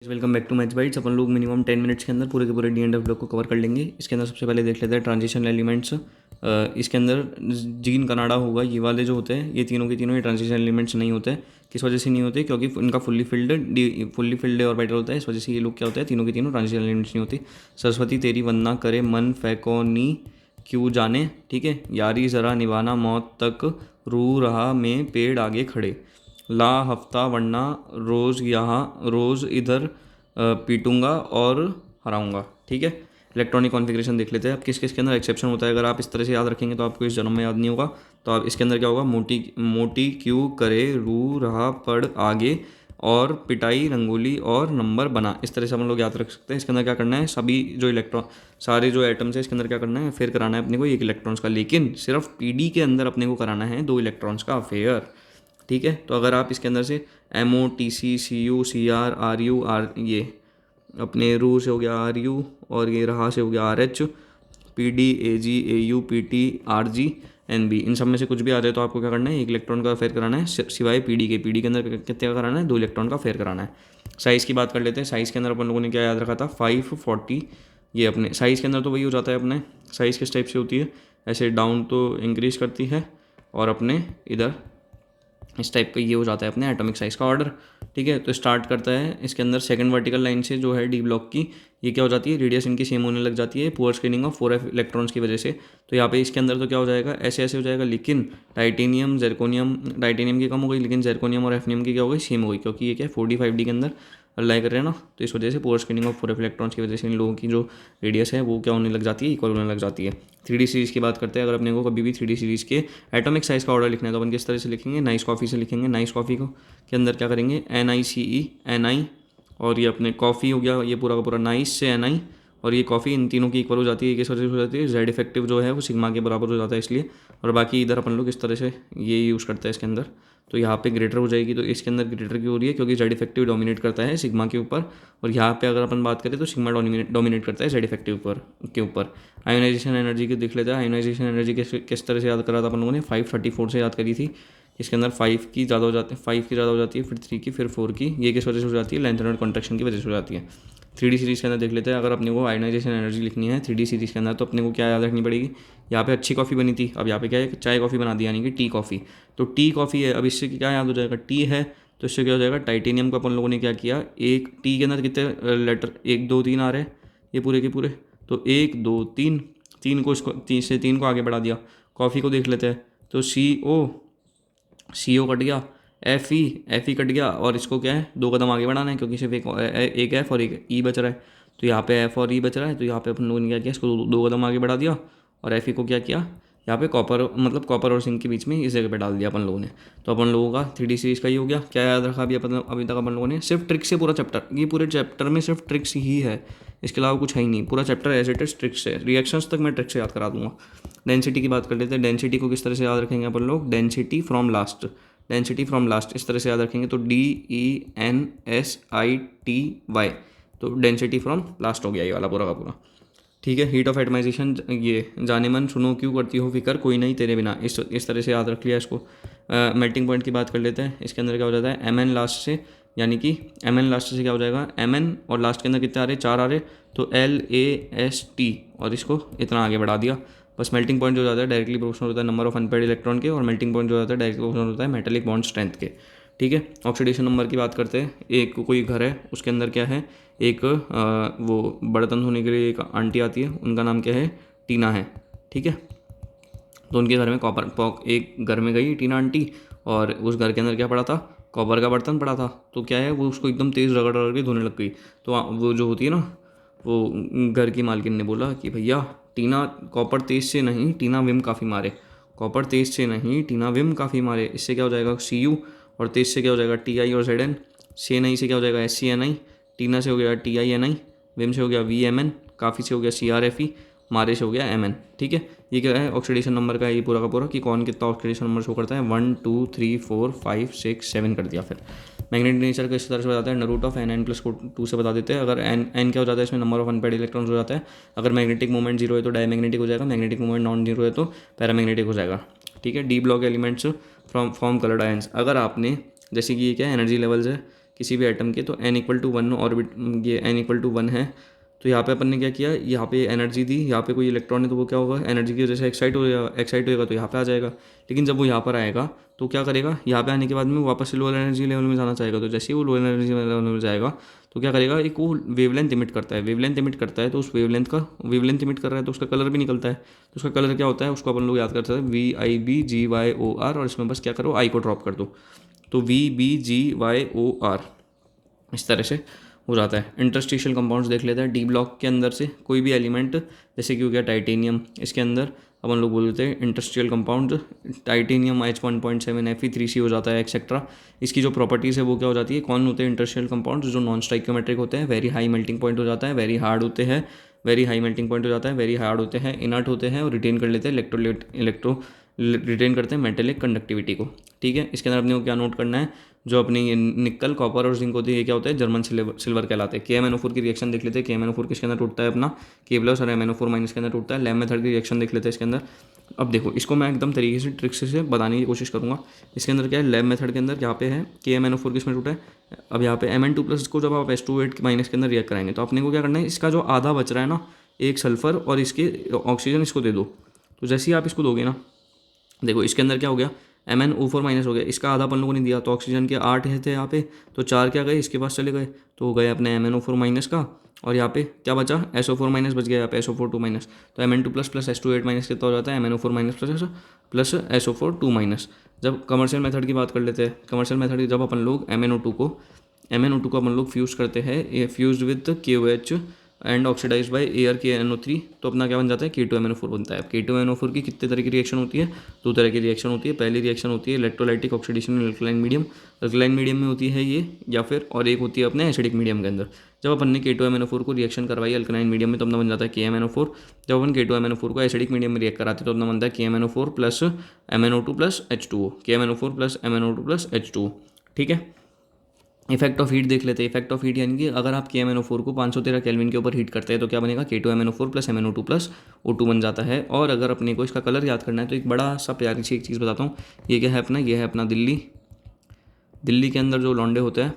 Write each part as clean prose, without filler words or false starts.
Welcome back to match bytes. अपन लोग minimum 10 minutes के अंदर पूरे के पूरे डी एंड ब्लॉक को कवर कर लेंगे। इसके अंदर सबसे पहले देख लेते हैं ट्रांजिशन एलिमेंट्स। इसके अंदर जीन कनाडा होगा, ये वाले जो होते हैं ये तीनों के तीनों ये ट्रांजिशन एलिमेंट्स नहीं होते। किस वजह से नहीं होते? क्योंकि इनका फुल्ली फिल्ड ऑर्बिटल होता है, इस वजह से ये लोग क्या होता है, तीनों के तीनों ट्रांजिशन एलिमेंट्स नहीं होती। सरस्वती तेरी वंदना करे मन फैकोनी क्यों जाने, ठीक है। यारी ज़रा निभाना मौत तक रू रहा में पेड़ आगे खड़े, ला हफ्ता वरना रोज़ यहाँ रोज़ इधर पीटूंगा और हराऊंगा, ठीक है। इलेक्ट्रॉनिक कॉन्फ़िगरेशन देख लेते हैं अब किस किस के अंदर एक्सेप्शन होता है। अगर आप इस तरह से याद रखेंगे तो आपको इस जन्म में याद नहीं होगा। तो आप इसके अंदर क्या होगा, मोटी मोटी क्यों करे रू रहा पड़ आगे और पिटाई रंगोली और नंबर बना, इस तरह से हम लोग याद रख सकते हैं। इसके अंदर क्या करना है, सभी जो इलेक्ट्रॉन सारे जो एटम्स है इसके अंदर क्या करना है, फेयर कराना है अपने को एक इलेक्ट्रॉन्स का, लेकिन सिर्फ पीडी के अंदर अपने को कराना है 2 इलेक्ट्रॉन्स का फेयर, ठीक है। तो अगर आप इसके अंदर से MO TC CU CR RU R ये अपने रू से हो गया RU और ये रहा से हो गया RH PD AG AU PT RG NB, इन सब में से कुछ भी आ जाए तो आपको क्या करना है, एक इलेक्ट्रॉन का फेयर कराना है सिवाय पीडी के अंदर कितने का कराना है, 2 इलेक्ट्रॉन का फेयर कराना है। साइज़ की बात कर लेते हैं। साइज़ के अंदर अपन लोगों ने क्या याद रखा था, 540। ये अपने साइज़ के अंदर तो वही हो जाता है, अपने साइज़ किस टाइप से होती है, ऐसे डाउन तो इंक्रीज करती है और अपने इधर इस टाइप का ये हो जाता है अपने एटॉमिक साइज़ का ऑर्डर, ठीक है। तो स्टार्ट करता है इसके अंदर सेकंड वर्टिकल लाइन से जो है डी ब्लॉक की, ये क्या हो जाती है, रेडियस इनकी सेम होने लग जाती है poor screening of 4f electrons की वजह से। तो यहाँ पे इसके अंदर तो क्या हो जाएगा, ऐसे ऐसे हो जाएगा, लेकिन टाइटेनियम की कम हो गई, लेकिन जर्कोनियम और एफनियम की क्या हो गई, सेम हो गई, क्योंकि ये क्या है 45D के अंदर अलाई कर रहे हैं ना। तो इस वजह से poor screening of 4f electrons की वजह से इन लोगों की जो रेडियस है वो क्या होने लग जाती है, इक्वल होने लग जाती है। 3D सीरीज़ की बात करते हैं। अगर अपने को कभी भी 3D सीरीज़ के एटॉमिक साइज़ का ऑर्डर लिखना है तो अपन किस तरह से लिखेंगे, नाइस कॉफ़ी से लिखेंगे। नाइस कॉफ़ी को के अंदर क्या करेंगे, NICE NI, और ये अपने कॉफ़ी हो गया ये पूरा का पूरा नाइस से NI, और ये कॉफ़ी इन तीनों की इक्वल हो जाती है, किस वजह से हो जाती है, जेड इफेक्टिव जो है वो सिग्मा के बराबर हो जाता है इसलिए। और बाकी इधर अपन लोग इस तरह से ये यूज़ करते हैं इसके अंदर, तो यहाँ पे ग्रेटर हो जाएगी। तो इसके अंदर ग्रेटर क्यों हो रही है, क्योंकि जेड इफेक्टिव डोमिनेट करता है सिग्मा के ऊपर, और यहाँ पे अगर अपन बात करें तो सिग्मा डोमिनेट करता है जेड इफेक्टिव के ऊपर। आयोनाइजेशन एनर्जी की देख लेते हैं। आयोनाइजेशन एनर्जी किस तरह से याद करा था अपन लोगों ने, 534 से याद करी थी। इसके अंदर 5 की ज़्यादा हो जाती है, 5 की ज़्यादा हो जाती है, फिर 3 की, फिर 4 की, ये किस वजह से हो जाती है, लेंथ एंड कॉन्ट्रैक्शन की वजह से हो जाती है। 3D सीरीज़ के अंदर देख लेते हैं। अगर अपने को आयोनाइजेशन एनर्जी लिखनी है 3D सीरीज़ के अंदर तो अपने को क्या याद रखनी पड़ेगी, यहाँ पे अच्छी कॉफ़ी बनी थी, अब यहाँ पे क्या है, चाय कॉफ़ी बना दी, यानी कि टी कॉफ़ी। तो टी कॉफ़ी है, अब इससे क्या याद हो जाएगा, टी है तो इससे क्या हो जाएगा, टाइटेनियम को अपन लोगों ने क्या किया, एक टी के अंदर कितने लेटर 1 2 3 आ रहे हैं ये पूरे के पूरे, तो 1 2 3, 3 को इसको 3 से 3 को आगे बढ़ा दिया। कॉफ़ी को देख लेते हैं तो CO कट गया, एफ ई कट गया, और इसको क्या है 2 कदम आगे बढ़ाना है, क्योंकि सिर्फ एक एफ और एक ई बच रहा है। तो यहाँ पे एफ और ई बच रहा है, तो यहाँ पे अपन लोगों ने क्या किया, इसको 2 कदम आगे बढ़ा दिया, और एफ ई को क्या किया, यहाँ पे कॉपर और सिंक के बीच में इस जगह पे डाल दिया अपन लोगों ने। तो अपन लोगों का 3D सीरीज़ का ये हो गया। क्या याद रखा अभी तक अपन लोगों ने, सिर्फ ट्रिक्स से पूरा चैप्टर, ये पूरे चैप्टर में सिर्फ ट्रिक्स ही है, इसके अलावा कुछ है ही नहीं। पूरा chapter as it is tricks है, रिएक्शंस तक मैं ट्रिक्स से याद करा दूंगा। डेंसिटी की बात कर लेते हैं। डेंसिटी को किस तरह से याद रखेंगे अपन लोग, डेंसिटी फ्रॉम लास्ट इस तरह से याद रखेंगे, तो DENSITY, तो डेंसिटी फ्रॉम लास्ट हो गया ये वाला पूरा का पूरा, ठीक है। हीट ऑफ एटमाइजेशन, ये जाने मन सुनो क्यों करती हो फिकर कोई नहीं तेरे बिना, इस तरह से याद रख लिया इसको। मेल्टिंग पॉइंट की बात कर लेते हैं। इसके अंदर क्या हो जाता है, MN लास्ट से, यानी कि MN लास्ट से क्या हो जाएगा, MN और लास्ट के अंदर कितने आ रहे, 4 आ रहे, तो LAST, और इसको इतना आगे बढ़ा दिया बस। मेल्टिंग पॉइंट जो जाता है डायरेक्टली प्रोपोर्शनल होता है नंबर ऑफ अनपेयर्ड इलेक्ट्रॉन के, और मेल्टिंग पॉइंट जो जाता है डायरेक्टली प्रोपोर्शनल होता है मेटेलिक बॉन्ड स्ट्रेंथ के, ठीक है। ऑक्सीडेशन नंबर की बात करते हैं। एक कोई घर है, उसके अंदर क्या है, एक वो बर्तन धोने के लिए एक आंटी आती है, उनका नाम क्या है, टीना है, ठीक है। तो उनके घर में एक घर में गई टीना आंटी, और उस घर के अंदर क्या पड़ा था, कॉपर का बर्तन पड़ा था। तो क्या है, वो उसको एकदम तेज़ रगड़ रगड़ के धोने लग गई। तो वो जो होती है ना, वो घर की मालकिन ने बोला कि भैया टीना कॉपर तेज से नहीं, टीना विम काफ़ी मारे, कॉपर तेज से नहीं, टीना विम काफ़ी मारे। इससे क्या हो जाएगा, CU, और तेज से क्या हो जाएगा, TI और ZN, से नहीं से क्या हो जाएगा, SCNI, टीना से हो गया TINI, विम से हो गया VMN, काफ़ी से हो गया CRFE, मारे से हो गया MN, ठीक है। ये क्या है, ऑक्सीडेशन नंबर का ये पूरा का पूरा कि कौन कितना ऑक्सीडेशन नंबर शो करता है, 1 2 3 4 5 6 7 कर दिया। फिर मैग्नेटिक नेचर को इस तरह से बताते हैं, √ ऑफ N+2 से बता देते हैं। अगर N क्या हो जाता है, इसमें नंबर ऑफ अनपेयर्ड इलेक्ट्रॉन्स हो जाता है। अगर मैग्नेटिक मोमेंट 0 है तो डायमैग्नेटिक हो जाएगा, मैग्नेटिक मोमेंट नॉन 0 है तो पैरामैग्नेटिक हो जाएगा, ठीक है। D block elements form coloured ions. अगर आपने, जैसे कि ये क्या एनर्जी लेवल्स है किसी भी एटम के, तो n=1 ऑर्बिट, ये n=1 है। तो यहाँ पे अपन ने क्या किया, यहाँ पे एनर्जी दी, यहाँ पे कोई इलेक्ट्रॉन है तो वो क्या होगा, एनर्जी की वजह से एक्साइट होएगा तो यहाँ पे आ जाएगा। लेकिन जब वो यहाँ पर आएगा तो क्या करेगा, यहाँ पे आने के बाद में वापस से लोअर एनर्जी लेवल में जाना चाहेगा। तो जैसे ही वो लोअर एनर्जी लेवल में जाएगा तो क्या करेगा, एक वो वेवलेंथ इमिट करता है, वेवलेंथ इमिट करता है, तो उस वेवलेंथ इमिट कर रहा है तो उसका कलर भी निकलता है। तो उसका कलर क्या होता है, उसको अपन लोग याद कर सकते हैं, VIBGYOR, और इसमें बस क्या करो, आई को ड्रॉप कर दो, तो VBGYOR इस तरह से हो जाता है। इंटरस्टिशियल कंपाउंड्स देख लेते हैं। डी ब्लॉक के अंदर से कोई भी एलिमेंट, जैसे कि हो गया टाइटेनियम, इसके अंदर अपन लोग बोलते हैं industrial compound, titanium H1.7 Fe3C हो जाता है एक्सेट्रा। इसकी जो प्रॉपर्टीज़ है वो क्या हो जाती है, कौन होते हैं इंडस्ट्रियल कंपाउंड, जो नॉन स्टाइकियोमेट्रिक होते हैं, वेरी हाई मेल्टिंग पॉइंट हो जाता है, वेरी हार्ड होते हैं, वेरी हाई मेल्टिंग पॉइंट हो जाता है, वेरी हार्ड होते हैं, इनर्ट होते हैं और रिटेन कर लेते हैं रिटेन करते हैं मेटेलिक कंडक्टिविटी को। ठीक है, इसके अंदर अपने को क्या नोट करना है, जो अपनी ये निकल, कॉपर और जिंक होती है, ये क्या होता है, जर्मन सिल्वर कहलाते हैं। KMnO4 की रिएक्शन देख लेते हैं। KMnO4 किसके अंदर टूटता है, अपना K+ और MnO4- के अंदर टूटता है। लैम मेथड की रिएक्शन देख लेते हैं इसके अंदर। अब देखो, इसको मैं एकदम तरीके से ट्रिक्स से बताने की कोशिश करूँगा। इसके अंदर क्या है, लैब मेथड के अंदर यहाँ पे है KMnO4 किसमें टूटा है। अब यहाँ पे Mn2+ को जब आप H2O8- के अंदर रिएक्ट कराएंगे तो अपने को क्या करना है, इसका जो आधा बच रहा है ना, एक सल्फर और इसके ऑक्सीजन, इसको दे दो। तो जैसे ही आप इसको दोगे ना, देखो इसके अंदर क्या हो गया, MnO4- हो गया, इसका आधा अपन लोगों ने दिया, तो ऑक्सीजन के 8 थे यहाँ पे, तो 4 क्या गए इसके पास चले गए, तो हो गए अपने MnO4- का। और यहाँ पे क्या बचा, SO4- बच गया, यहाँ पे SO4 2-। तो Mn2+ H2O8- कितना हो जाता है, MnO4- प्लस SO4 2-। जब कमर्शियल मेथड की बात कर लेते हैं, कमर्शियल मेथड जब अपन लोग MnO2 को अपन लोग फ्यूज़ करते हैं, ये fuse with KOH and oxidise by air KNO3, तो अपना क्या बन जाता है, K2MnO4 बनता है। अब K2MnO4 की कितने तरह की रिएक्शन होती है, 2 तरह की रिएक्शन होती है। पहली रिएक्शन होती है electrolytic oxidation in alkaline medium, alkaline medium में होती है ये, या फिर और एक होती है अपने एसिडिक मीडियम के अंदर। जब अपन ने K2MnO4 को रिएक्शन करवाई अल्कलाइन मीडियम में तो अपना बन जाता है KMnO4। जब अपन K2MnO4 को एसिडिक मीडियम में रिएक्ट कराते तो अपना बनता है KMnO4 plus MnO2 plus H2O, KMnO4 plus MnO2 plus H2O। ठीक है, इफेक्ट ऑफ हीट देख लेते हैं। इफेक्ट ऑफ हीट यानी कि अगर आप KMnO4 को 513 केल्विन के ऊपर हीट करते हैं तो क्या बनेगा, K2MnO4 plus MnO2 plus O2 बन जाता है। और अगर अपने को इसका कलर याद करना है तो एक बड़ा सा प्यारी सी एक चीज़ बताता हूँ। ये क्या है अपना, ये है अपना दिल्ली के अंदर जो लौंडे होते हैं,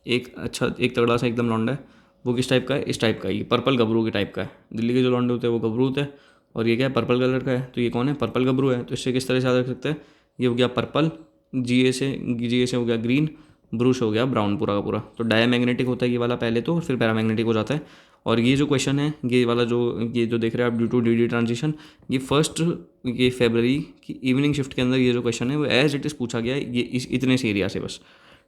एक अच्छा एक तगड़ा सा एकदम लौंडा है, वो किस टाइप का है, इस टाइप का है, ये पर्पल गबरू के टाइप का है। दिल्ली के जो लौंडे होते हैं वो गबरू होते हैं, और ये क्या है, पर्पल कलर का है। तो ये कौन है, पर्पल गबरू है। तो इससे किस तरह से याद रख सकते हैं, ये हो गया पर्पल, GA से हो गया ग्रीन, ब्रूश हो गया ब्राउन पूरा का पूरा। तो डायमैग्नेटिक होता है ये वाला पहले तो, फिर पैरामैग्नेटिक हो जाता है। और ये जो क्वेश्चन है, ये वाला ये जो देख रहे हैं आप, ड्यू टू DD ट्रांजिशन, ये फरवरी की इवनिंग शिफ्ट के अंदर ये जो क्वेश्चन है वो एज इट इज़ पूछा गया है, ये इतने से एरिया से बस।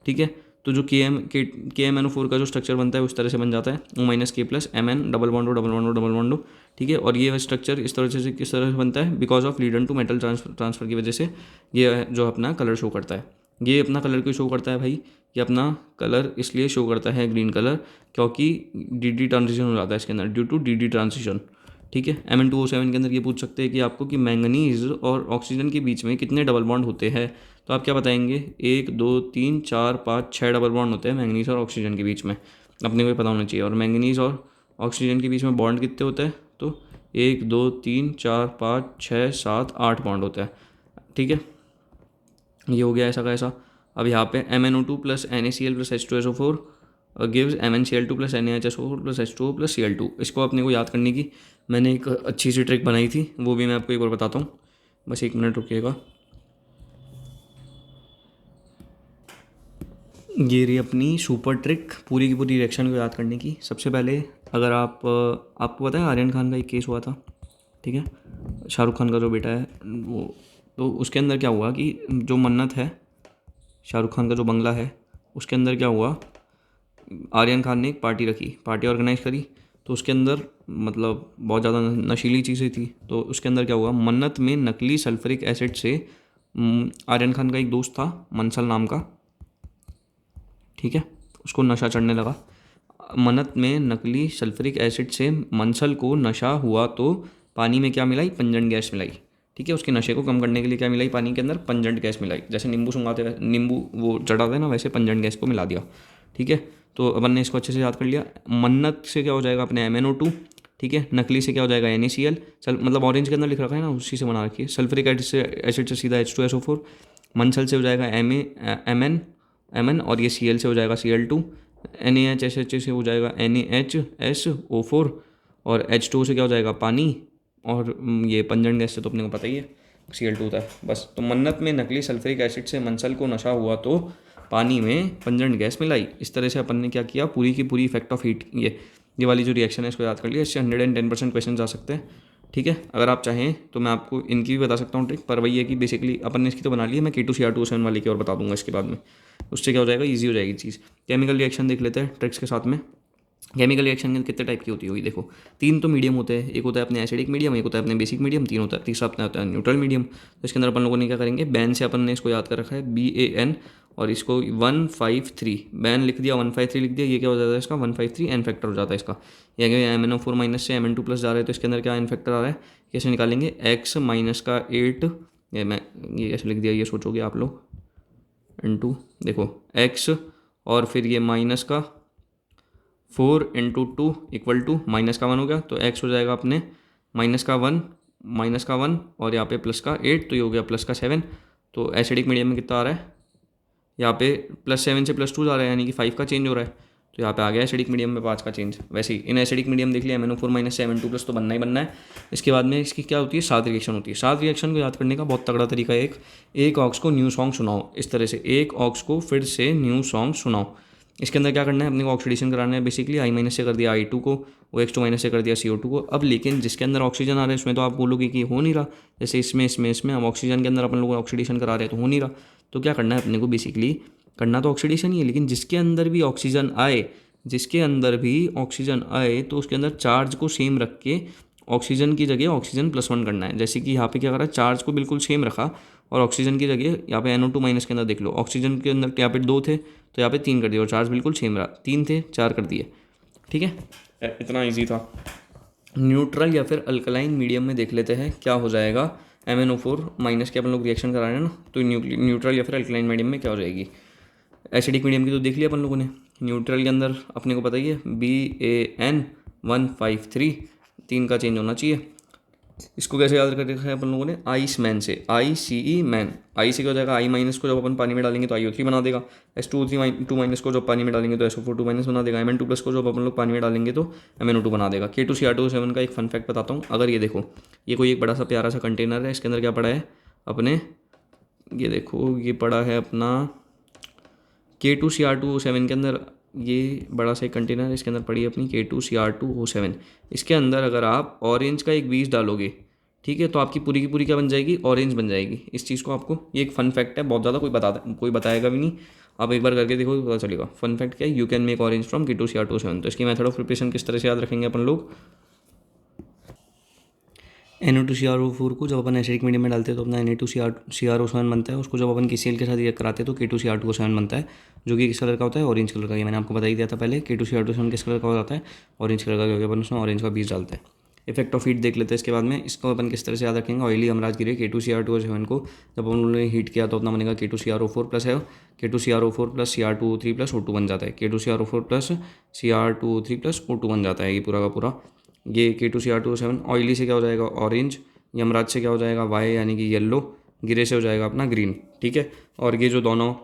ठीक है, तो जो KMnO4 का जो स्ट्रक्चर बनता है उस तरह से बन जाता है, O-K प्लस Mn डबल बॉन्डो। ठीक है, और ये स्ट्रक्चर इस तरह से किस तरह से बनता है, because of ligand to metal transfer की वजह से ये जो अपना कलर शो करता है। ये अपना कलर क्यों शो करता है भाई, ये अपना कलर इसलिए शो करता है ग्रीन कलर, क्योंकि DD ट्रांजिशन हो जाता है इसके अंदर, ड्यू टू DD ट्रांजिशन। ठीक है, Mn2O7 के अंदर ये पूछ सकते हैं कि आपको कि मैंगनीज और ऑक्सीजन के बीच में कितने डबल बॉन्ड होते हैं, तो आप क्या बताएंगे, 1 2 3 4 5 6 डबल बॉन्ड होते हैं मैंगनीज और ऑक्सीजन के बीच में, अपने को पता होना चाहिए। और मैंगनीज और ऑक्सीजन के बीच में बॉन्ड कितने होते हैं, तो 1 2 3 4 5 6 7 8 बॉन्ड होता है। ठीक है, ये हो गया ऐसा का ऐसा। अब यहाँ पे MnO2 plus NaCl plus H2SO4 gives MnCl2 plus NaHSO4 plus H2O plus Cl2। इसको अपने को याद करने की मैंने एक अच्छी सी ट्रिक बनाई थी, वो भी मैं आपको एक बार बताता हूँ, बस 1 मिनट रुकिएगा। ये रही अपनी सुपर ट्रिक पूरी की पूरी रिएक्शन को याद करने की। सबसे पहले अगर आपको पता है आर्यन खान का एक केस हुआ था, ठीक है, शाहरुख खान का जो बेटा है वो, तो उसके अंदर क्या हुआ कि जो मन्नत है, शाहरुख खान का जो बंगला है, उसके अंदर क्या हुआ, आर्यन खान ने एक पार्टी ऑर्गेनाइज करी। तो उसके अंदर मतलब बहुत ज़्यादा नशीली चीज़ें थी। तो उसके अंदर क्या हुआ, मन्नत में नकली सल्फ्यूरिक एसिड से आर्यन खान का एक दोस्त था मंसल नाम का, ठीक है, उसको नशा चढ़ने लगा। मन्नत में नकली सल्फ्यूरिक एसिड से मंसल को नशा हुआ तो पानी में क्या मिलाई, पंजंट गैस मिलाई। ठीक है, उसके नशे को कम करने के लिए क्या मिलाई, पानी के अंदर पंजंट गैस मिलाई। जैसे नींबू सुंघाते, नींबू वो चढ़ाते हैं ना, वैसे पंजंट गैस को मिला दिया। ठीक है, तो अपन ने इसको अच्छे से याद कर लिया। मन्नत से क्या हो जाएगा अपने MnO2, ठीक है, नकली से क्या हो जाएगा NaCl, मतलब ऑरेंज के अंदर लिख रखा है ना, उसी से बना रखी है। सल्फ्यूरिक एसिड से सीधा H2SO4, मंसल से हो जाएगा Mn, और ये Cl से हो जाएगा Cl2, NaHH से हो जाएगा NaHSO4, और H2O से क्या हो जाएगा पानी, और ये पंजन गैस से तो अपने को पता ही है Cl2 होता है बस। तो मन्नत में नकली सल्फ्यूरिक एसिड से मंसल को नशा हुआ तो पानी में पंजन गैस मिलाई। इस तरह से अपन ने क्या किया, पूरी की पूरी इफेक्ट ऑफ हीट, ये वाली जो रिएक्शन है इसको याद कर लिया। इससे 110% क्वेश्चन आ सकते हैं, ठीक है। अगर आप चाहें तो मैं आपको इनकी भी बता सकता हूँ ट्रिक, पर वही है कि बेसिकली अपन ने इसकी तो बना ली है, मैं K2Cr2O7 वाली की और बता दूंगा इसके बाद में। उससे क्या हो जाएगा, ईजी हो जाएगी चीज़। केमिकल रिएक्शन देख लेते हैं ट्रिक्स के साथ में। केमिकल रिएक्शन कितने टाइप की होती होगी, देखो 3 तो मीडियम होते हैं, एक होता है अपने एसिडिक मीडियम, एक होता है अपने बेसिक मीडियम, तीसरा अपना होता है न्यूट्रल मीडियम। तो इसके अंदर अपन लोगों ने क्या करेंगे, बैन से अपन ने इसको याद कर रखा है BAN, और इसको 153 बैन लिख दिया, 153 लिख दिया। ये क्या हो जाता है इसका 153 एन फैक्टर हो जाता है इसका। ये अगर MnO4 माइनस से Mn2 प्लस जा रहा है तो इसके अंदर क्या एन फैक्टर आ रहा है, कैसे निकालेंगे, x माइनस का 8, ये कैसे लिख दिया ये सोचोगे आप लोग, इंटू देखो x, और फिर ये माइनस का 4 इंटू 2 इक्वल टू माइनस का 1 हो गया, तो x हो जाएगा अपने माइनस का 1 और यहाँ पे प्लस का 8, तो ये हो गया प्लस का 7। तो एसिडिक मीडियम में कितना आ रहा है, यहाँ पे +7 से +2 जा रहा है, यानी कि 5 का चेंज हो रहा है। तो यहाँ पे आ गया एसिडिक मीडियम में 5 का चेंज। वैसे ही इन एसिडिक मीडियम देख लिया, MnO4 माइनस से Mn2 प्लस तो बनना ही बनना है। इसके बाद में इसकी क्या होती है, साथ रिएक्शन होती है। साथ रिएक्शन को याद करने का बहुत तगड़ा तरीका है, एक ऑक्स को न्यू सॉन्ग सुनाओ। इस तरह से एक ऑक्स को फिर से न्यू सॉन्ग सुनाओ। इसके अंदर क्या करना है, अपने को ऑक्सीडेशन कराना है बेसिकली। I- से कर दिया I2 को, OX2- से कर दिया CO2 को। अब लेकिन जिसके अंदर ऑक्सीजन आ रहा है उसमें तो आप बोलोगे कि हो नहीं रहा, जैसे इसमें अब ऑक्सीजन के अंदर अपन लोग ऑक्सीडेशन करा रहे हैं तो हो नहीं रहा। तो क्या करना है अपने को, बेसिकली करना तो ऑक्सीडेशन ही है, लेकिन जिसके अंदर भी ऑक्सीजन आए तो उसके अंदर चार्ज को सेम रख के ऑक्सीजन की जगह ऑक्सीजन +1 करना है। जैसे कि यहाँ पे क्या करा, चार्ज को बिल्कुल सेम रखा और ऑक्सीजन की जगह यहाँ पे NO2 माइनस के अंदर देख लो, ऑक्सीजन के अंदर यहाँ पे 2 थे तो यहाँ पे 3 कर दिए, और चार्ज बिल्कुल सेम रहा, 3 थे 4 कर दिए, ठीक है। इतना ईजी था। न्यूट्रल या फिर अल्कलाइन मीडियम में देख लेते हैं क्या हो जाएगा। MnO4 माइनस के अपन लोग रिएक्शन करा रहे हैं ना, तो न्यूट्रल या फिर अल्कलाइन मीडियम में क्या हो जाएगी। एसिडिक मीडियम की तो देख लिया अपन लोगों ने। न्यूट्रल के अंदर अपने को पता ही है BAN 153, 3 का चेंज होना चाहिए। इसको कैसे याद कर रखा है अपन लोगों ने, आइस मैन से, ICE मैन। आई से क्या हो जाएगा, I- को जब अपन पानी में डालेंगे तो IO3 बना देगा। S2O2- को जब पानी में डालेंगे तो SO4 2- बना देगा। Mn2 प्लस को जब अपन लोग पानी में डालेंगे तो MnO2 बना देगा। K2Cr2O7 का एक फन फैक्ट बताता हूँ। अगर ये देखो, ये कोई एक बड़ा सा प्यारा सा कंटेनर है, इसके अंदर क्या पड़ा है अपने, ये देखो ये पड़ा है अपना K2Cr2O7 के अंदर, ये बड़ा सा एक कंटेनर है, इसके अंदर पड़ी है अपनी K2Cr2O7। इसके अंदर अगर आप ऑरेंज का एक बीज डालोगे, ठीक है, तो आपकी पूरी की पूरी क्या बन जाएगी, ऑरेंज बन जाएगी। इस चीज़ को आपको, ये एक फन फैक्ट है, बहुत ज़्यादा कोई बताएगा भी नहीं, आप एक बार करके देखो पता चलेगा। फन फैक्ट क्या है, you can make orange from K2Cr2O7। तो इसकी मेथड ऑफ प्रिपरेशन किस तरह से याद रखेंगे अपन लोग, Na2CrO4 को जब अपन एसिडिक मीडियम में डालते हैं तो अपना Na2CrO7 बनता है। उसको जब अपन KCl के साथ रिएक्ट कराते हैं तो K2Cr2O7 बनता है, जो कि किस कलर का होता है, ऑरेंज कलर का। ये मैंने आपको बता ही दिया था पहले। K2Cr2O7 किस कलर का हो जाता है, ऑरेंज कलर का, क्योंकि अपन उसमें ऑरेंज का बीज डालते हैं। इफेक्ट ऑफ हीट देख लेते हैं इसके बाद में। इसको अपन किस तरह से याद रखेंगे, ऑयली अमराज गिरे K2Cr2O7 को जब हम लोगों ने हीट किया तो अपना बनेगा K2Cr4 प्लस है, K2Cr4 plus Cr2O3 plus O2 बन जाता है। K2Cr4 plus Cr2O3 plus O2 बन जाता है ये पूरा का पूरा। ये K2Cr2O7 ऑयली से क्या हो जाएगा, ऑरेंज। यमराज से क्या हो जाएगा, वाई यानी कि येलो। गिरे से हो जाएगा अपना ग्रीन, ठीक है। और ये जो दोनों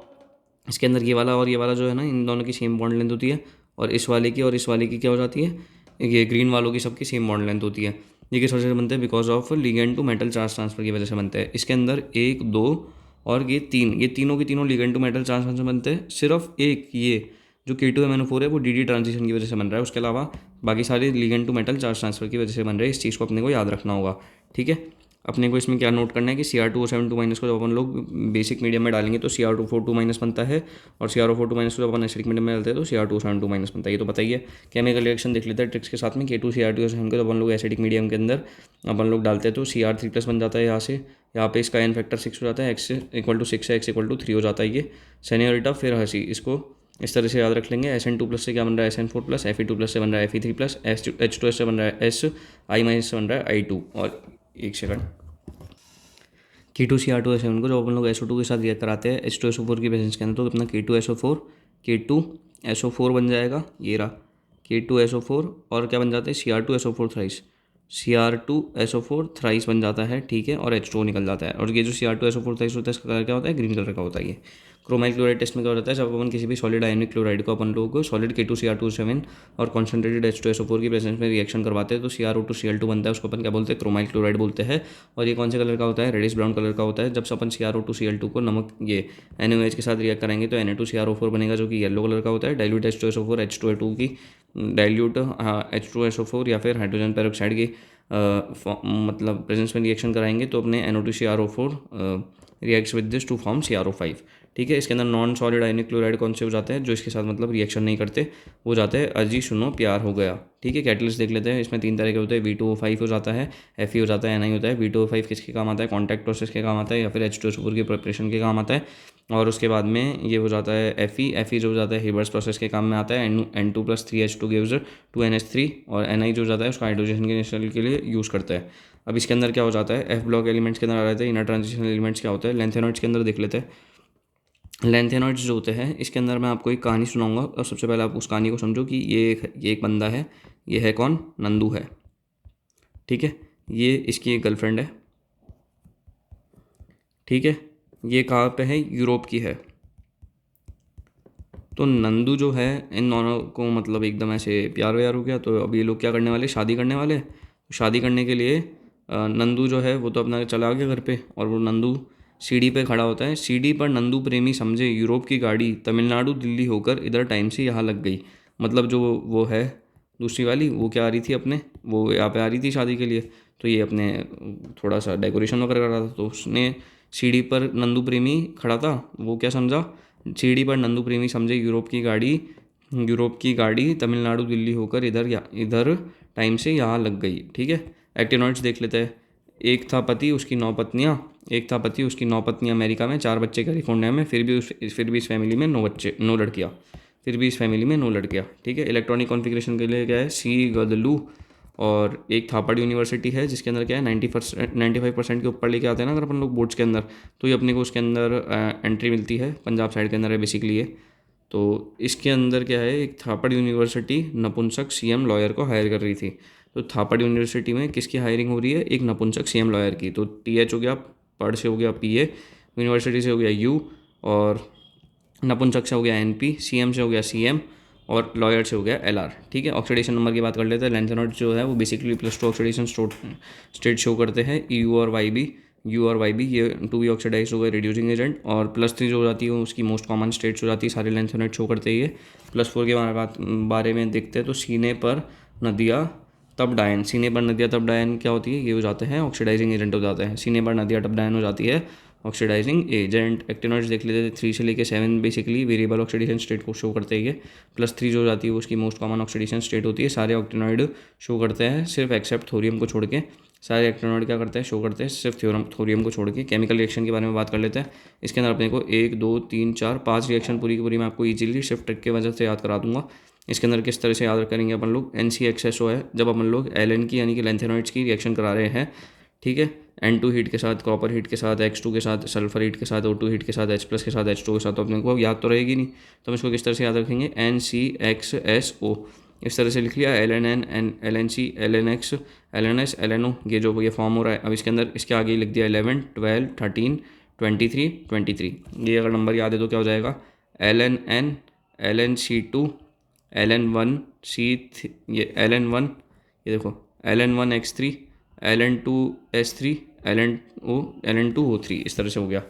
इसके अंदर, ये वाला और ये वाला जो है ना, इन दोनों की सेम बॉन्ड लेंथ होती है, और इस वाले की और इस वाले की क्या हो जाती है, ये ग्रीन वालों की सबकी सेम बॉन्ड लेंथ होती है। ये किस वजह से बनते हैं, because of ligand to metal charge transfer की वजह से बनते हैं। इसके अंदर 1 2 और ये 3, ये तीनों के तीनों ligand to metal charge transfer बनते हैं। सिर्फ एक ये जो K2MnO4 है वो DD ट्रांजिशन की वजह से बन रहा है, उसके अलावा बाकी सारे ligand to metal charge transfer की वजह से बन रहे हैं। इस चीज़ को अपने को याद रखना होगा, ठीक है। अपने को इसमें क्या नोट करना है कि Cr2O7 को जब अपन लोग बेसिक मीडियम में डालेंगे तो Cr2O4 बनता है, और Cr2O4 को जब अपन एसिडिक मीडियम में डालते हैं तो Cr2O7 बनता है। ये तो बताइए। केमिकल रिएक्शन देख लेते हैं ट्रिक्स के साथ में। K2Cr2O7 को जब अपन लोग एसिडिक मीडियम के अंदर अपन लोग डालते हैं तो Cr3+ बन जाता है यहाँ पे इसका एन फैक्टर 6 हो जाता है, x = 6 है, x = 3 हो जाता है ये सेनियोरिटा। फिर हसी, इसको इस तरह से याद रख लेंगे। SN2+ से क्या बन रहा है, SN4+, Fe2+ से बन रहा है Fe3+, H2S से बन रहा है S, I- से बन रहा है I2। और एक सेकंड, K2Cr2O7 को जब अपन लोग SO2 के साथ रिएक्ट कराते हैं H2SO4 की प्रेजेंस के अंदर तो अपना K2SO4 बन जाएगा, ये रहा K2SO4, और क्या बन जाता है, Cr2SO4 थ्राइस बन जाता है, ठीक है। और H2O निकल जाता है, और ये जो Cr2SO4 थ्राइस होता है इसका कलर क्या होता है, ग्रीन कलर का होता है। ये क्रोमाइल क्लोराइड टेस्ट में क्या होता है, जब अपन किसी भी सॉलिड आयनिक क्लोराइड को अपन लोगों को सॉलिड K2Cr27 और कॉन्सेंट्रेटेड H2SO4 की प्रेजेंस में रिएक्शन करवाते हैं तो CrO2Cl2 बनता है, उसको अपन क्या बोलते हैं, क्रोमाइल क्लोराइड बोलते हैं। और ये कौन से कलर का होता है, रेडिश ब्राउन कलर का होता है। जब अपन CrO2Cl2 को नमक ये NaOH के साथ रिएक्ट कराएंगे तो Na2CrO4 बनेगा जो कि येलो कलर का होता है। डाइल्यूट H2SO4 H2O2 की डाइल्यूट H2SO4 या फिर हाइड्रोजन पेरोक्साइड की मतलब प्रेजेंस में रिएक्शन कराएंगे तो अपने NO2CrO4 reacts with this to form CrO5। ठीक है, इसके अंदर नॉन सॉलिड आयनिक क्लोराइड कौन से हो जाते हैं, जो इसके साथ मतलब रिएक्शन नहीं करते, वो जाते हैं अजी सुनो प्यार हो गया। ठीक है, कैटलिस्ट देख लेते हैं, इसमें 3 तरह के होते हैं, V2O5 हो जाता है, Fe हो जाता है, Ni होता है। V2O5 किसके काम आता है, कॉन्टैक्ट प्रोसेस के काम आता है या फिर H2SO4 की प्रिपरेशन के काम आता है। और उसके बाद में ये हो जाता है Fe जो हो जाता है हिबर्स प्रोसेस के काम में आता है। N2+3H2 गिव्स 2NH3 और Ni जो जाता है उसका हाइड्रोजन के निश्चल के लिए यूज़ करता है। अब इसके अंदर क्या हो जाता है, F ब्लॉक एलिमेंट्स के अंदर आ जाते हैं इनर ट्रांजिशन एलिमेंट्स क्या होते हैं। लेंथेनॉइड्स के अंदर देख लेते हैं। लेंथेनॉइड्स जो होते हैं इसके अंदर मैं आपको एक कहानी सुनाऊंगा और सबसे पहले आप उस कहानी को समझो कि ये एक बंदा है, ये है कौन, नंदू है। ठीक है, ये इसकी एक गर्लफ्रेंड है। ठीक है, ये कहाँ पे है, यूरोप की है। तो नंदू जो है इन दोनों को मतलब एकदम ऐसे प्यार व्यार हो गया। तो अब ये लोग क्या करने वाले, शादी करने वाले। शादी करने के लिए नंदू जो है वो तो अपना चला गया घर पे और वो नंदू सीढ़ी पे खड़ा होता है। सीढ़ी पर नंदू प्रेमी समझे यूरोप की गाड़ी तमिलनाडु दिल्ली होकर इधर टाइम से यहाँ लग गई। मतलब जो वो है दूसरी वाली, वो क्या आ रही थी अपने, वो यहाँ पे आ रही थी शादी के लिए। तो ये अपने थोड़ा सा डेकोरेशन वगैरह कर रहा था। तो उसने सीढ़ी पर नंदू प्रेमी खड़ा था, वो क्या समझा, सीढ़ी पर नंदू प्रेमी समझे यूरोप की गाड़ी तमिलनाडु दिल्ली होकर इधर टाइम से यहाँ लग गई। ठीक है, एक्टिनॉइड्स देख लेते हैं। एक था पति उसकी 9 पत्नियाँ अमेरिका में, 4 बच्चे कैलिफोर्निया में, फिर भी इस फैमिली में 9 लड़कियाँ। ठीक है, इलेक्ट्रॉनिक कॉन्फ़िगरेशन के लिए क्या है, सी गदलू। और एक थापड़ यूनिवर्सिटी है जिसके अंदर क्या है 95% के ऊपर लेके आते हैं ना अगर अपन लोग बोर्ड्स के अंदर, तो ये अपने को उसके अंदर एंट्री मिलती है। पंजाब साइड के अंदर है बेसिकली ये। तो इसके अंदर क्या है, एक थापड़ यूनिवर्सिटी नपुंसक CM लॉयर को हायर कर रही थी। तो थापड़ यूनिवर्सिटी में किसकी हायरिंग हो रही है, एक नपुंसक CM लॉयर की। तो TH हो गया, पढ़ से हो गया PA, यूनिवर्सिटी से हो गया U, और नपुंसक से हो गया NP, CM से हो गया CM, और लॉयर से हो गया LR। ठीक है, ऑक्सीडेशन नंबर की बात कर लेते हैं। लेंथेनॉइड जो है वो बेसिकली +2 ऑक्सीडेशन स्टेट शो करते हैं, EU और YB ये 2 ऑक्सीडाइज हो गए रिड्यूसिंग एजेंट। और +3 जो हो जाती है उसकी मोस्ट कॉमन स्टेट्स हो जाती है, सारे लेंथेनॉइड शो करते ही है। +4 के बारे में देखते हैं तो सीने पर नदियाँ तब डायन क्या होती है, ये हो जाते हैं ऑक्सीडाइजिंग एजेंट हो जाते हैं। सीने पर नदियाँ तब डायन हो जाती है ऑक्सीडाइजिंग एजेंट। एक्टिनॉइड्स देख लेते थे, 3 से लेके 7 बेसिकली वेरिएबल ऑक्सीडेशन स्टेट को शो करते हैं। +3 जो हो जाती है उसकी मोस्ट कॉमन ऑक्सीडेशन स्टेट होती है। सारे ऑक्टिनॉइड शो करते हैं सिर्फ एक्सेप्ट थोरियम को छोड़ के। सारे एक्टिनॉइड क्या करते हैं, शो करते हैं सिर्फ थोरियम को छोड़ के। केमिकल रिएक्शन के बारे में बात कर लेते हैं। इसके अंदर अपने को 1 2 3 4 5 रिएक्शन पूरी की पूरी मैं आपको ईजिली सिर्फ ट्रिक के वजह से याद करा दूंगा। इसके अंदर किस तरह से याद करेंगे अपन लोग, NCXSO है जब अपन लोग LN की यानी कि लेंथेनॉइड्स की रिएक्शन करा रहे हैं। ठीक है, N2 हीट के साथ, कॉपर हीट के साथ, X2 के साथ, सल्फर हीट के साथ, O2 हीट के साथ, H+ के साथ, H2 के साथ, तो अपने को याद तो रहेगी नहीं। तो हम इसको किस तरह से याद रखेंगे, NCXSO इस तरह से लिख लिया। LNN LNC LNX LNS LNO ये फॉर्म हो रहा है। अब इसके अंदर इसके आगे लिख दिया 11 12 13 23 ये अगर नंबर याद है तो क्या हो जाएगा, LNN LNC2 LN1 ये LN1 ये देखो LN1X3 LN2S3 LN2O3 इस तरह से हो गया।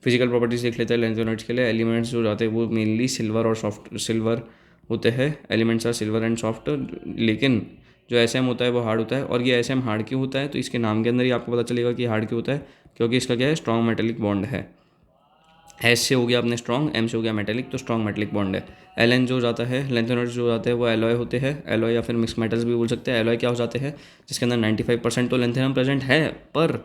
फिजिकल प्रॉपर्टीज देख लेते हैं लेंथेनॉइड्स के लिए। एलिमेंट्स जो जाते हैं वो मेनली सिल्वर होते हैं। Elements are silver and soft, लेकिन जो SM होता है वो हार्ड होता है। और ये SM हार्ड क्यों होता है, तो इसके नाम के अंदर ही आपको पता चलेगा कि हार्ड क्यों होता है, क्योंकि इसका क्या है, स्ट्रॉन्ग मेटेलिक बॉन्ड है। S से हो गया अपने स्ट्रॉन्ग, M से हो गया मेटेलिक, तो स्ट्रॉन्ग मेटेलिक बॉन्ड है। LN जो जाता है, लेंथेनॉइड्स जो जाते हैं वो एलॉय होते हैं। एलॉय या फिर मिक्स मेटल्स भी बोल सकते हैं। एलॉय क्या हो जाते हैं, जिसके अंदर 95% तो लेंथेनम प्रेजेंट है पर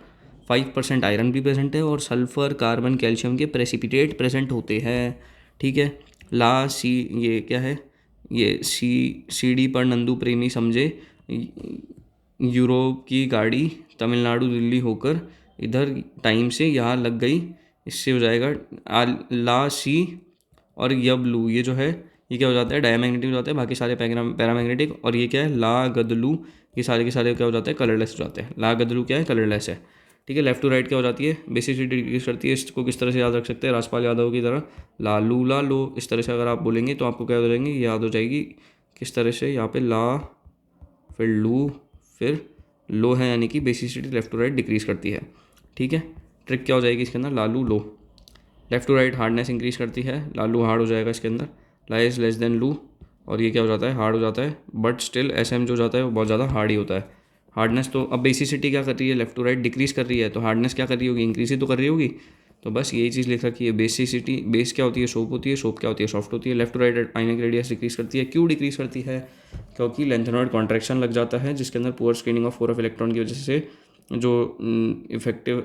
5% आयरन भी प्रेजेंट है और सल्फर कार्बन कैल्शियम के प्रेसिपिटेट प्रेजेंट होते हैं। ठीक है, ये क्या है, ये CD पर नंदू प्रेमी समझे यूरोप की गाड़ी तमिलनाडु दिल्ली होकर इधर टाइम से यहाँ लग गई। इससे हो जाएगा सी और यबलू, ये जो है ये क्या हो जाता है, डायमैग्नेटिक हो जाता है, बाकी सारे पैरामैग्नेटिक। और ये क्या है, ला गदलू, ये सारे के सारे क्या हो जाते हैं, कलरलेस हो जाते हैं। ला गदलू क्या है, कलरलेस है। ठीक है। लेफ्ट टू राइट क्या हो जाती है, बेसिसिटी डिक्रीज करती है। इसको किस तरह से याद रख सकते हैं, राजपाल यादव की तरह लालू ला लो, इस तरह से अगर आप बोलेंगे तो आपको क्या हो जाएंगे, याद हो जाएगी किस तरह से। यहाँ पे ला, फिर लू, फिर लो है, यानी कि basicity left to right decrease करती है। ठीक है, ट्रिक क्या हो जाएगी इसके अंदर, लालू लो। Left to right hardness increase करती है, लालू हार्ड हो जाएगा इसके अंदर, ला इज लेस देन लू, और ये क्या हो जाता है, हार्ड हो जाता है। बट स्टिल एस एम जो जाता है वो बहुत ज़्यादा हार्ड ही होता है। हार्डनेस तो अब बेसिसिटी क्या कर रही है, लेफ्ट टू राइट डिक्रीज कर रही है, तो हार्डनेस क्या कर रही होगी, इंक्रीज ही तो कर रही होगी। तो बस यही चीज़ लिख रखी है, बेसिसिटी, बेस क्या होती है, सोप होती है, सोप क्या होती है, सॉफ्ट होती है। Left to right ionic radius decrease करती है। क्यों डिक्रीज करती है, क्योंकि लेंथेनॉइड कॉन्ट्रैक्शन लग जाता है, जिसके अंदर poor screening of 4 of electron की वजह से जो इफेक्टिव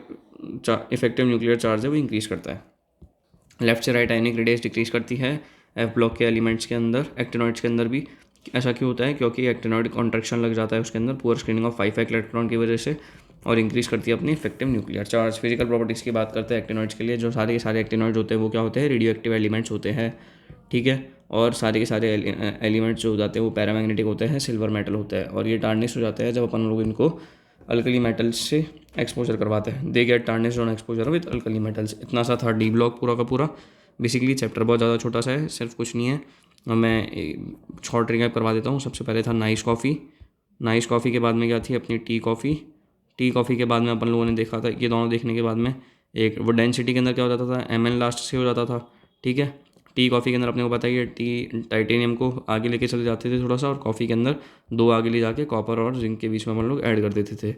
न्यूक्लियर चार्ज है वो इंक्रीज करता है। लेफ्ट से राइट आयनिक रेडियस डिक्रीज करती है एफ ब्लॉक के एलिमेंट्स के अंदर, एक्टिनॉइड्स के अंदर भी। ऐसा क्यों होता है, क्योंकि एक्टिनॉइड कॉन्ट्रैक्शन लग जाता है उसके अंदर पुअर स्क्रीनिंग ऑफ 5 इलेक्ट्रॉन की वजह से, और इंक्रीज करती है अपनी effective nuclear charge. Physical properties की बात करते हैं एक्टिनॉइड्स के लिए, जो सारे के सारे एक्टिनॉइड्स होते हैं वो क्या होते हैं, रेडियो एक्टिव एलिमेंट्स होते हैं। ठीक है, और सारे के सारे एलिमेंट्स जो होते हैं वो पैरामैग्नेटिक होते हैं, सिल्वर मेटल होता है, और ये टार्निश हो जाते हैं जब अपन लोग इनको अल्कली मेटल्स से एक्सपोजर करवाते हैं। They get tarnish on exposure with alkali metals. इतना सा था डी ब्लॉक पूरा का पूरा। बेसिकली चैप्टर बहुत ज़्यादा छोटा सा है, सिर्फ कुछ नहीं है। और मैं शॉर्ट रिकैप करवा देता हूँ। सबसे पहले था नाइस कॉफ़ी, नाइस कॉफ़ी के बाद में क्या थी अपनी टी कॉफ़ी, टी कॉफ़ी के बाद में अपन लोगों ने देखा था, ये दोनों देखने के बाद में एक वो डेंसिटी के अंदर क्या हो जाता था, एम एन लास्ट से हो जाता था। ठीक है, टी कॉफ़ी के अंदर अपने को पता है कि टी टाइटेनियम को आगे लेके चले जाते थे थोड़ा सा, और कॉफ़ी के अंदर दो आगे ले जाके कॉपर और जिंक के बीच में अपन लोग ऐड कर देते थे।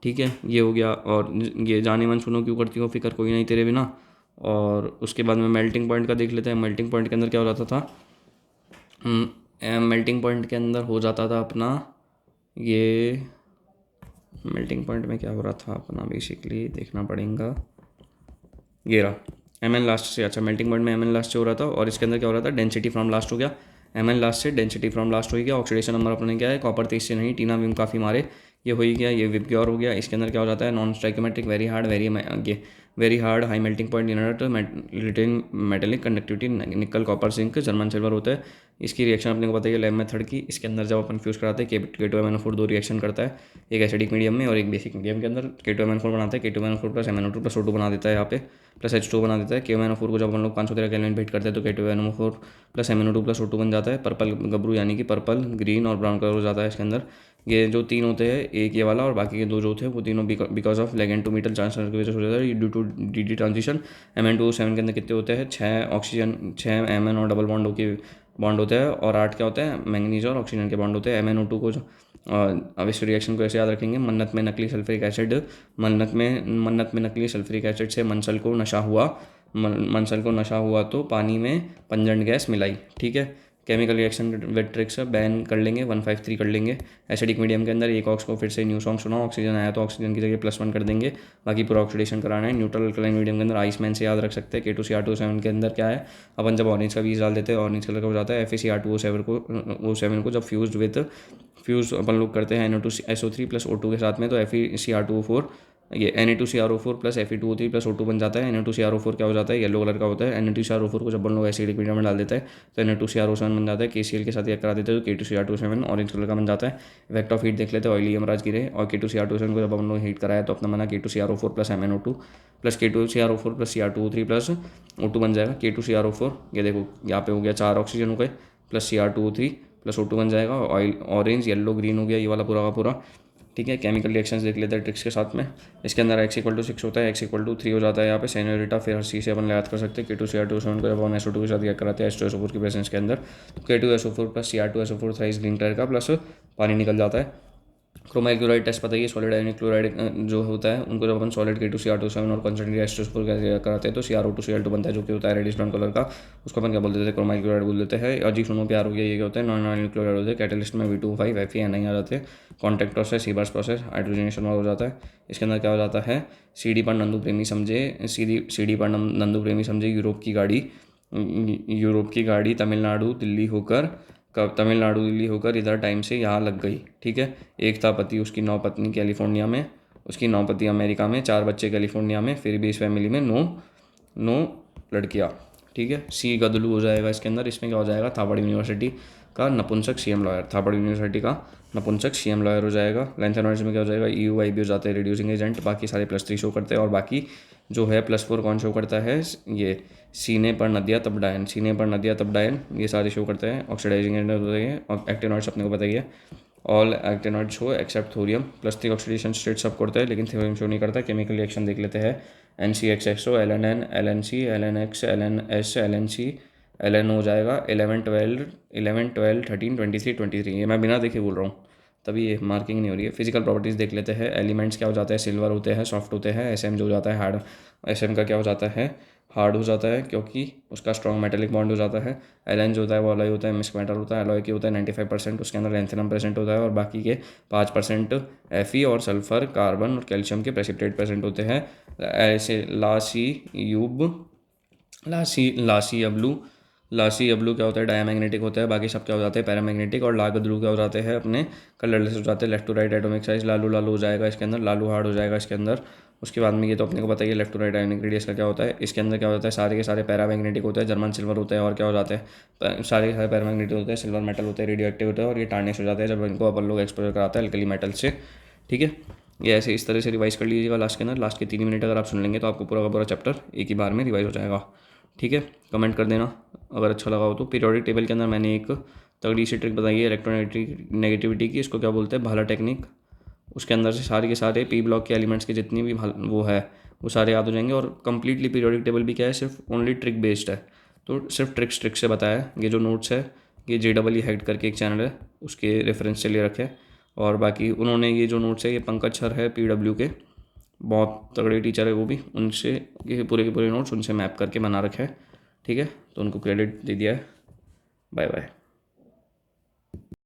ठीक है, ये हो गया। और ये जाने मन सुनो क्यों करती हो फिक्र कोई नहीं तेरे बिना। और उसके बाद में मेल्टिंग पॉइंट का देख लेते हैं। मेल्टिंग पॉइंट के अंदर क्या हो जाता था, मेल्टिंग पॉइंट के अंदर हो जाता था अपना ये, मेल्टिंग पॉइंट में क्या हो रहा था अपना, बेसिकली देखना पड़ेगा। ये रहा एम एन लास्ट से, अच्छा मेल्टिंग पॉइंट में एम एन लास्ट से हो रहा था, और इसके अंदर क्या हो रहा था, डेंसिटी फ्रॉम लास्ट हो गया, एम एन लास्ट से डेंसिटी फ्रॉम लास्ट हो गया। ऑक्सीडेशन नंबर अपने क्या है, कॉपर 23 से नहीं, टीना विम काफ़ी मारे, ये हो ही गया, ये विपग्योर हो गया। इसके अंदर क्या हो जाता है, non stoichiometric, very hard, very hard, high melting point, inert, retain metallic conductivity, nickel copper zinc, German silver होता है। इसकी रिएक्शन अपने को पता है लैब मेथड की। इसके अंदर जब अपन फ्यूज़ कराते हैं K2MnO4 दो रिएक्शन करता है, एक एसिडिक मीडियम में और एक बेसिक मीडियम के अंदर। K2MnO4 बनाता है, K2MnO4 plus MnO2 plus O2 बना देता है यहाँ पे, प्लस H2 बना देता है। KMnO4 को जब हम लोग 513 केल्विन हीट करते हैं तो K2MnO4 plus MnO2 plus O2 बन जाता है। पर्पल गबरू यानी कि पर्पल, ग्रीन और ब्राउन कलर हो जाता है इसके अंदर। ये जो तीन होते हैं, एक ये वाला और बाकी के दो जो थे वो तीनों because of ligand to metal transfer की वजह से हो जाता है due to D transition. Mn2O7 के अंदर कितने होते हैं, 6 ऑक्सीजन, 6 Mn और डबल बॉन्ड होके बॉन्ड होते हैं, और 8 क्या होते हैं, मैंगनीज और ऑक्सीजन के बॉन्ड होते हैं। MnO2 को जो अब इस रिएक्शन को ऐसे याद रखेंगे, मन्नत में नकली सल्फ्यूरिक एसिड, मन्नत में नकली सल्फ्यूरिक एसिड से मंसल को नशा हुआ, मंसल को नशा हुआ तो पानी में पंजंट गैस मिलाई। ठीक है, chemical reaction with tricks ban कर लेंगे, 153 कर लेंगे। एसिडिक मीडियम के अंदर एक ऑक्स को फिर से न्यू सॉन्ग सुनाओ, ऑक्सीजन आया तो ऑक्सीजन की जगह +1 कर देंगे, बाकी पूरा ऑक्सीडेशन कराना है। न्यूट्रल अल्कलाइन मीडियम के अंदर आइसमैन से याद रख सकते हैं। K2Cr2O7 के अंदर क्या है, अपन जब ऑरेंज का बीज डाल देते हैं ऑरेंज कलर का हो जाता है। FeCr2O7 को जब फ्यूज़ अपन लोग करते हैं NO2SO3 प्लस O2 के साथ में, तो FeCr2O4 ये Na2CrO4 plus Fe2O3 plus O2 बन जाता है। Na2CrO4 क्या हो जाता है, येलो कलर का होता है। Na2CrO4 को जब हम लोग एसिडिक मीडियम में डाल देते हैं तो Na2CrO7 बन जाता है। KCl के साथ रिएक्ट करा देते हैं तो K2Cr2O7 ऑरेंज कलर का बन जाता है। इफेक्ट ऑफ हीट देख लेते हैं, ऑयली यमराज गिरे, और K2Cr2O7 को जब हम लोग हीट कराया तो अपना बना K2CrO4 plus MnO2 plus K2CrO4 plus Cr2O3 plus O2 बन जाएगा। K2CrO4 ये देखो यहाँ पे हो गया 4 ऑक्सीजन हो गए, प्लस Cr2O3 प्लस O2 बन जाएगा। ऑयल ऑरेंज येलो ग्रीन हो गया ये वाला पूरा का पूरा। ठीक है, केमिकल रिएक्शंस देख लेते हैं ट्रिक्स के साथ में। इसके अंदर x=6 होता है, x=3 हो जाता है यहाँ पे सेनोरिटा, फिर हर चीज़ से अपन याद कर सकते हैं। K2Cr2O7 को जब हम SO2 के साथ रिएक्ट कराते हैं H2SO4 की प्रेजेंस के अंदर, तो K2SO4 plus Cr2SO4 thrice green colour का, प्लस पानी निकल जाता है। क्रोमाइल क्लोराइड टेस्ट पता है, सॉलिड आयनिक क्लोराइड जो होता है उनको जब अपन सॉलिड K2Cr2O7 और कंसंट्रेटेड H2SO4 का कराते हैं तो CrO2Cl2 बनता है, जो कि होता है रेडिश ब्राउन कलर का। उसको अपन क्या बोल देते हैं, क्रोमाइल क्लोराइड बोल देते हैं। अजीब सुनो प्यार हो गया, ये क्या होता है, नॉन आयनिक क्लोराइड होते हैं। कैटलिस्ट में V2O5 FeNi आ जाते हैं। कॉन्टैक्ट प्रोसेस, सीबार्स प्रोसेस, हाइड्रोजनेशन हो जाता है। इसके अंदर क्या हो जाता है, CD पर नंदू प्रेमी समझे यूरोप की गाड़ी तमिलनाडु दिल्ली होकर इधर टाइम से यहाँ लग गई। ठीक है, एक था पति, उसकी 9 पत्नी कैलिफोर्निया में, उसकी 9 पति अमेरिका में, 4 बच्चे कैलिफोर्निया में, फिर भी इस फैमिली में 9 लड़कियाँ। ठीक है, सी गदलू हो जाएगा इसके अंदर। इसमें क्या हो जाएगा, थापड़ यूनिवर्सिटी का नपुंसक CM लॉयर, थापड़ यूनिवर्सिटी का नपुंसक CM लॉयर हो जाएगा। लेंथ एनर्जी में क्या हो जाएगा, EUIB हो जाता है रिड्यूसिंग एजेंट, बाकी सारे +3 शो करते हैं। और बाकी जो है +4 कौन शो करता है, ये सीने पर नदिया तब डायन, सीने पर नदिया तब डायन, ये सारे शो करते हैं। ऑक्सीडाइजिंग एजेंट होते हैं और एक्टिनॉइड्स अपने को बताइए, all actinoids show except thorium. +3 oxidation state सब करते हैं लेकिन थोरियम शो नहीं करता। केमिकल रिएक्शन देख लेते हैं, NCXXO, LNN, LNC, LNX, LNS, LNC, LN हो जाएगा 11 12 11 12 13 23 23। ये मैं बिना देखे बोल रहा हूँ तभी ये मार्किंग नहीं हो रही है। फिजिकल प्रॉपर्टीज़ देख लेते हैं, एलिमेंट्स क्या हो जाता है, सिल्वर होते हैं, सॉफ्ट होते हैं। SM जो हो जाता है हार्ड, SM का क्या हो जाता है, हार्ड हो जाता है क्योंकि उसका स्ट्रॉन्ग मेटेलिक बॉन्ड हो जाता है। LN जो होता है वो अलॉय होता है, मिक्स मेटल होता है, अलॉय की होता है 95%, उसके अंदर लैंथेनम प्रेजेंट होता है और बाकी के 5% Fe और सल्फर, कार्बन और कैल्शियम के प्रेसिपिटेट प्रेजेंट होते हैं। ऐसे लासी अब्लू क्या होता है, डायमैग्नेटिक होता है। बाकी सब क्या हो जाते हैं, पैरामैग्नेटिक। और लागद्रू क्या हो जाते हैं, अपने कलरलेस हो जाते हैं। Left to right atomic size लालू लालू हो जाएगा इसके अंदर, लालू हार्ड हो जाएगा इसके अंदर। उसके बाद में ये तो अपने को बताइए left to right ionic radius का क्या होता है। इसके अंदर क्या होता है, सारे के सारे पैरामैग्नेटिक होते हैं, जर्मन सिल्वर होते हैं। और क्या हो जाते हैं, सारे के सारे पैरामैग्नेटिक होते हैं, सिल्वर मेटल होते हैं, रेडियो एक्टिव होते हैं। और ये टार्निश हो जाते हैं जब इनको अपन लोग एक्सपोजर कराते हैं अल्कली मेटल से। ठीक है, ये ऐसे इस तरह से रिवाइज कर लीजिएगा। लास्ट के अंदर लास्ट के 3 मिनट अगर आप सुन लेंगे तो आपको पूरा का पूरा चैप्टर एक ही बार में रिवाइज हो जाएगा। ठीक है, कमेंट कर देना अगर अच्छा लगा हो तो। पीरियोडिक टेबल के अंदर मैंने एक तगड़ी सी ट्रिक बताई है इलेक्ट्रोनेगेटिविटी की, इसको क्या बोलते हैं, भाला टेक्निक। उसके अंदर से सारे के सारे P ब्लॉक के एलिमेंट्स के जितनी भी वो है वो सारे याद हो जाएंगे। और कंप्लीटली पीरियोडिक टेबल भी क्या है, सिर्फ ओनली ट्रिक बेस्ड है, तो सिर्फ ट्रिक से बताया है। ये जो नोट्स है ये JEE हेड करके एक चैनल है उसके रेफरेंस से ले रखे। और बाकी उन्होंने ये जो नोट्स है ये पंकज सर है PW के, बहुत तगड़े टीचर है वो भी, उनसे ये पूरे के पूरे नोट्स उनसे मैप करके बना रखे हैं। ठीक है, तो उनको क्रेडिट दे दिया है। Bye bye.